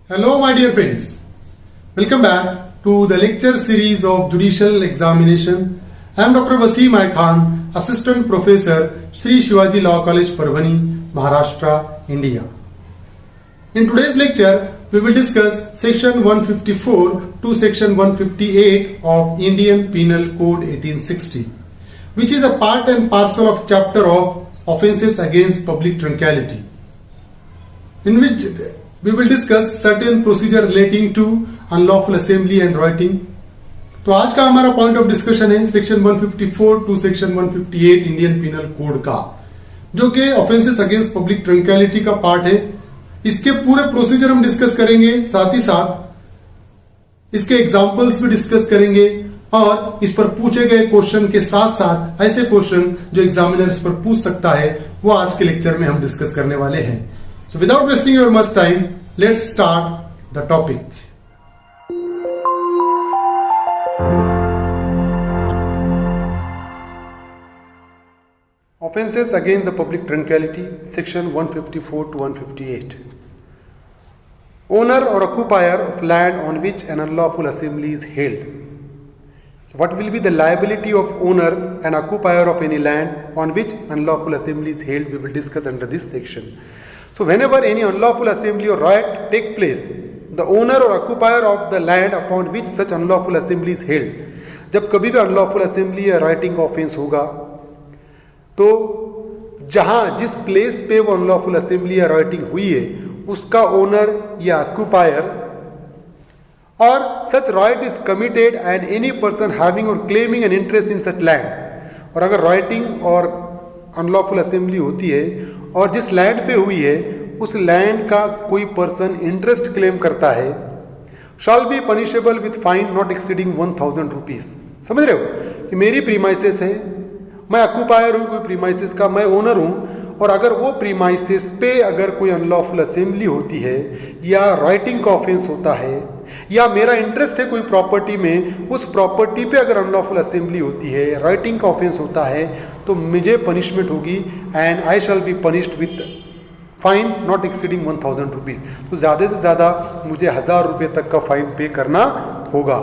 Hello, my dear friends. Welcome back to the lecture series of Judicial Examination. I am Dr. Wasim I Khan, Assistant Professor, Sri Shivaji Law College, Parbhani, Maharashtra, India. In today's lecture, we will discuss Section 154 to Section 158 of Indian Penal Code 1860, which is a part and parcel of chapter of Offences Against Public Tranquility, in which we will discuss certain procedure relating to unlawful assembly and rioting. तो आज का हमारा point of discussion है section 154 to section 158 Indian penal code का, जो कि offences against public tranquillity का part है। इसके पूरे प्रोसीजर हम डिस्कस करेंगे, साथ ही साथ इसके एग्जांपल्स भी डिस्कस करेंगे और इस पर पूछे गए क्वेश्चन के साथ साथ ऐसे क्वेश्चन जो एग्जामिनर इस पर पूछ सकता है वो आज के लेक्चर में हम डिस्कस करने वाले हैं। So without wasting your much time, let's start the topic. Offences against the public tranquility, section 154 to 158. Owner or occupier of land on which an unlawful assembly is held. What will be the liability of owner and occupier of any land on which unlawful assembly is held? We will discuss under this section. So whenever any unlawful assembly or riot take place, the owner or occupier of the land upon which such unlawful assembly is held, जब कभी भी unlawful assembly या rioting का offense होगा, तो जहाँ जिस place पे वो unlawful assembly या rioting हुई है, उसका owner या occupier, or such riot is committed and any person having or claiming an interest in such land, और अगर rioting और अनलॉफुल असेंबली होती है और जिस लैंड पे हुई है उस लैंड का कोई पर्सन इंटरेस्ट क्लेम करता है, shawl B punishable with fine not exceeding 1000 rupees. समझ रहे हो कि मेरी प्रीमाइसेस है, मैं ऑक्यूपायर हूँ कोई प्रीमाइसेस का, मैं ओनर हूँ, और अगर वो प्रीमाइसेस पे अगर कोई अनलॉफुल असेंबली होती है या राइटिंग का ऑफेंस होता है या मेरा इंटरेस्ट है कोई प्रॉपर्टी में, उस प्रॉपर्टी पे अगर अनलॉफुल असेंबली होती है, राइटिंग का ऑफेंस होता है, तो मुझे पनिशमेंट होगी and I shall be punished with fine not exceeding 1000 rupees. तो ज़्यादा से ज़्यादा मुझे 1000 रुपये तक का फाइन पे करना होगा।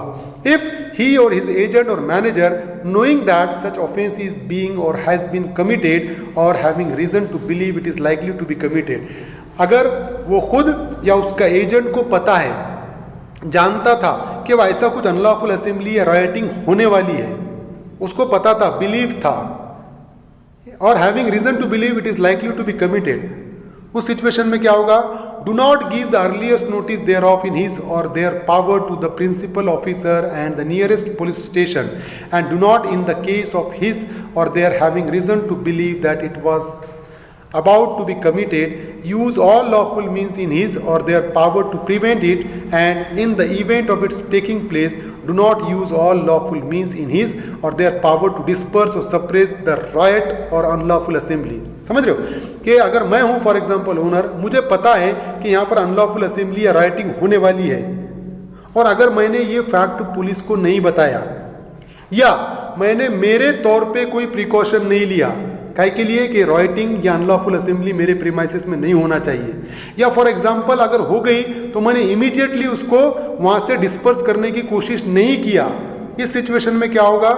If he or his agent or manager knowing that such offense is being or has been committed or having reason to believe it is likely to be committed, अगर वो खुद या उसका एजेंट को पता है, जानता था कि वह ऐसा कुछ अनलॉफुल असेंबली या राइटिंग होने वाली है, उसको पता था, बिलीव था, और having reason to believe it is likely to be committed, उस सिचुएशन में क्या होगा? Do not give the earliest notice there of in his or their power to the principal officer and the nearest police station, and do not in the case of his or their having reason to believe that it was about to be committed, use all lawful means in his or their power to prevent it, and in the event of its taking place, do not use all lawful means in his or their power to disperse or suppress the riot or unlawful assembly. समझ रहे हो कि अगर मैं हूँ for example owner, मुझे पता है कि यहाँ पर अनलॉफुल असेंबली या राइटिंग होने वाली है, और अगर मैंने ये फैक्ट पुलिस को नहीं बताया या मैंने मेरे तौर पे कोई प्रिकॉशन नहीं लिया, काय के लिए कि राइटिंग या अनलॉफुल असेंबली मेरे प्रीमाइसेस में नहीं होना चाहिए, या फॉर एग्जांपल अगर हो गई तो मैंने इमीडिएटली उसको वहां से डिस्पर्स करने की कोशिश नहीं किया, इस सिचुएशन में क्या होगा?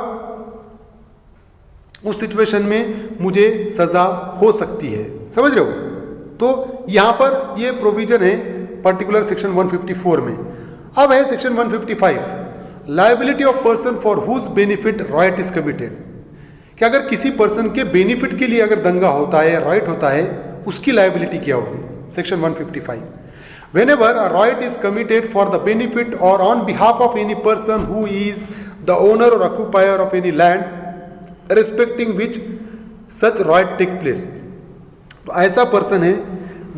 उस सिचुएशन में मुझे सजा हो सकती है। समझ रहे हो? तो यहां पर ये प्रोविजन है पर्टिकुलर सेक्शन 154 में। अब है section 155, liability of person for whose benefit right is committed, कि अगर किसी पर्सन के बेनिफिट के लिए अगर दंगा होता है या राइट होता है, उसकी लायबिलिटी क्या होगी? Section 155, whenever a riot is committed for the benefit or on behalf of any person who is the owner or occupier of any land respecting which such riot take place, तो ऐसा person है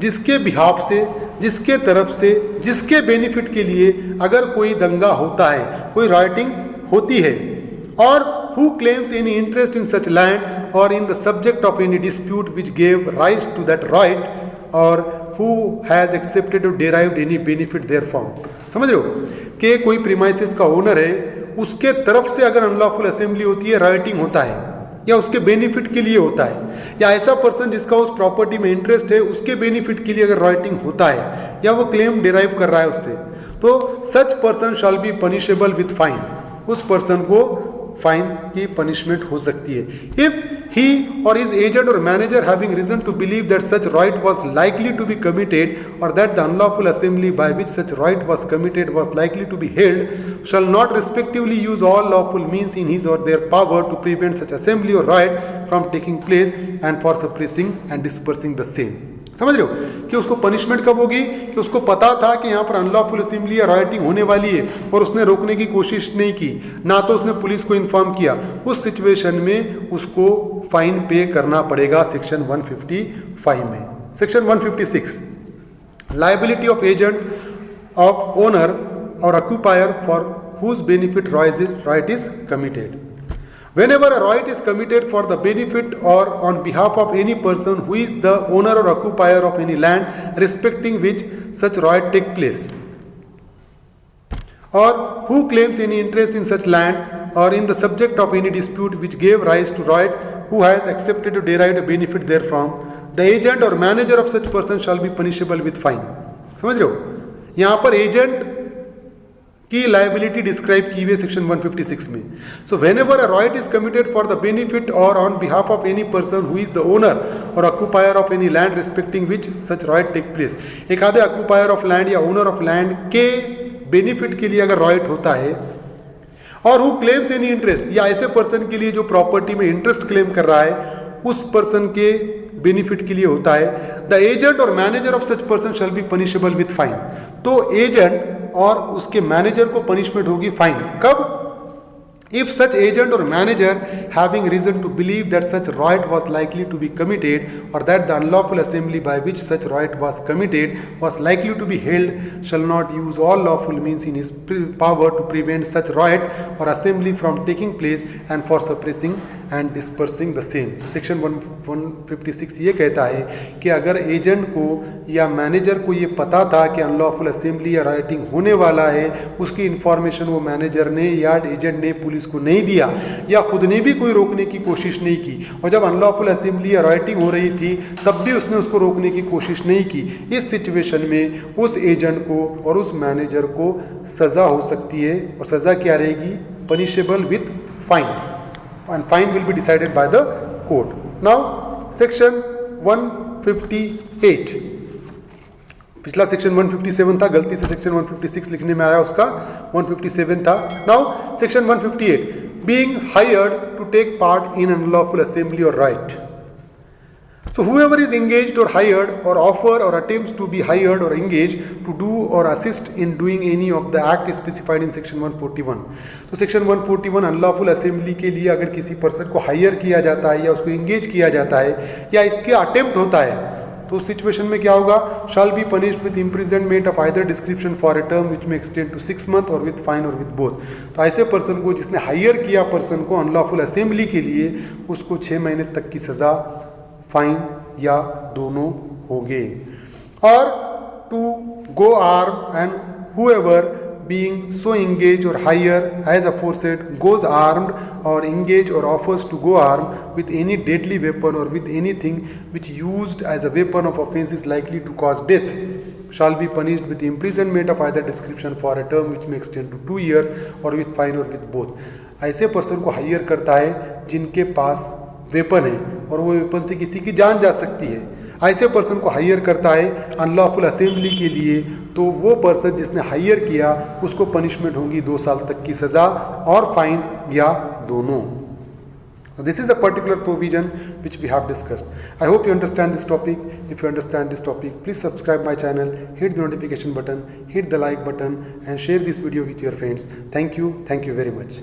जिसके behalf से, जिसके तरफ से, जिसके benefit के लिए अगर कोई दंगा होता है, कोई राइटिंग होती है, और who claims any interest in such land or in the subject of any dispute which gave rise to that right, or who has accepted or derived any benefit therefrom. समझ रहे हो कि कोई प्रीमाइसेस का owner है, उसके तरफ से अगर अनलॉफुल असेंबली होती है, राइटिंग होता है, या उसके बेनिफिट के लिए होता है, या ऐसा पर्सन जिसका उस प्रॉपर्टी में इंटरेस्ट है उसके बेनिफिट के लिए अगर राइटिंग होता है या वो क्लेम डिराइव कर रहा है उससे, तो such person shall be punishable with fine, उस पर्सन को फाइन की पनिशमेंट हो सकती है। If he or his agent or manager having reason to believe that such riot was likely to be committed or that the unlawful assembly by which such riot was committed was likely to be held shall not respectively use all lawful means in his or their power to prevent such assembly और right from taking place and for suppressing and dispersing the same. समझ रहे हो कि उसको punishment कब होगी कि उसको पता था कि यहाँ पर अनलॉफुल असेंबली या राइटिंग होने वाली है और उसने रोकने की कोशिश नहीं की, ना तो उसने पुलिस को इन्फॉर्म किया, उस सिचुएशन में उसको फाइन पे करना पड़ेगा सेक्शन 155 में। Section 156 liability of agent of owner or occupier for whose benefit right is committed. Whenever a right is committed for the benefit or on behalf of any person who is the owner or occupier of any land respecting which such right take place, or who claims any interest in such land or in the subject of any dispute which gave rise to right, who has accepted to derive a benefit therefrom, the agent or manager of such person shall be punishable with fine। समझ रहे हो, यहाँ पर agent की liability describe की हुई section 156 में। So whenever a right is committed for the benefit or on behalf of any person who is the owner or occupier of any land respecting which such right take place, एक आधे occupier of land या owner of land के benefit के लिए अगर right होता है, और हु क्लेम्स एनी इंटरेस्ट, या ऐसे पर्सन के लिए जो प्रॉपर्टी में इंटरेस्ट क्लेम कर रहा है उस पर्सन के बेनिफिट के लिए होता है, the agent or manager of such person shall be punishable with fine. तो एजेंट और उसके मैनेजर को पनिशमेंट होगी फाइन। कब? If such agent or manager having reason to believe that such right was likely to be committed or that the unlawful assembly by which such right was committed was likely to be held shall not use all lawful means in his power to prevent such right or assembly from taking place and for suppressing and dispersing the same। Section 156 ये कहता है कि अगर agent को या manager को ये पता था कि अनलॉफुल असेंबली या राइटिंग होने वाला है, उसकी इन्फॉर्मेशन वो मैनेजर ने या एजेंट ने पुलिस को नहीं दिया या खुद ने भी कोई रोकने की कोशिश नहीं की, और जब अनलॉफुल असेंबली या राइटिंग हो रही थी तब भी उसने उसको रोकने की कोशिश नहीं की, इस सिचुएशन में उस एजेंट को और उस मैनेजर को सज़ा हो सकती है, और सज़ा क्या रहेगी? Punishable with fine, and fine will be decided by the court। Now section 158, पिछला सेक्शन 157 था, गलती से सेक्शन 156 लिखने में आया, उसका 157 था। Now section 158 being hired to take part in unlawful assembly or right। So whoever is engaged or hired or offer or attempts to be hired or engaged to do or assist in doing any of the act specified in section 141। तो section 141 unlawful assembly के लिए अगर किसी person को higher किया जाता है या उसको एंगेज किया जाता है या इसके अटेम्प्ट होता है, तो उस सिचुएशन में क्या होगा? Shall be punished with imprisonment of either description for a term which में एक्सटेंड टू 6 months और विद फाइन और विद बोथ। तो ऐसे पर्सन को, जिसने हायर किया पर्सन को अनलॉफुल असेंबली के लिए, उसको 6 महीने तक की सज़ा, फाइन या दोनों होंगे। और to go arm and whoever being so engaged or higher as aforesaid goes armed or engaged or offers to go armed with any deadly weapon or with anything which used as a weapon of offense is likely to cause death shall be punished with imprisonment of either description for a term which may extend to 2 years or with fine or with both। ऐसे person को higher करता है जिनके पास weapon है और वो weapon से किसी की जान जा सकती है, ऐसे पर्सन को हायर करता है अनलॉफुल असेंबली के लिए, तो वो पर्सन जिसने हायर किया उसको पनिशमेंट होगी 2 साल तक की सज़ा और फाइन या दोनों। This is a particular provision which we have discussed। I hope you understand this topic। If you understand this topic, please subscribe my channel, hit the notification button, hit the like button and share this video with your friends। Thank you very much।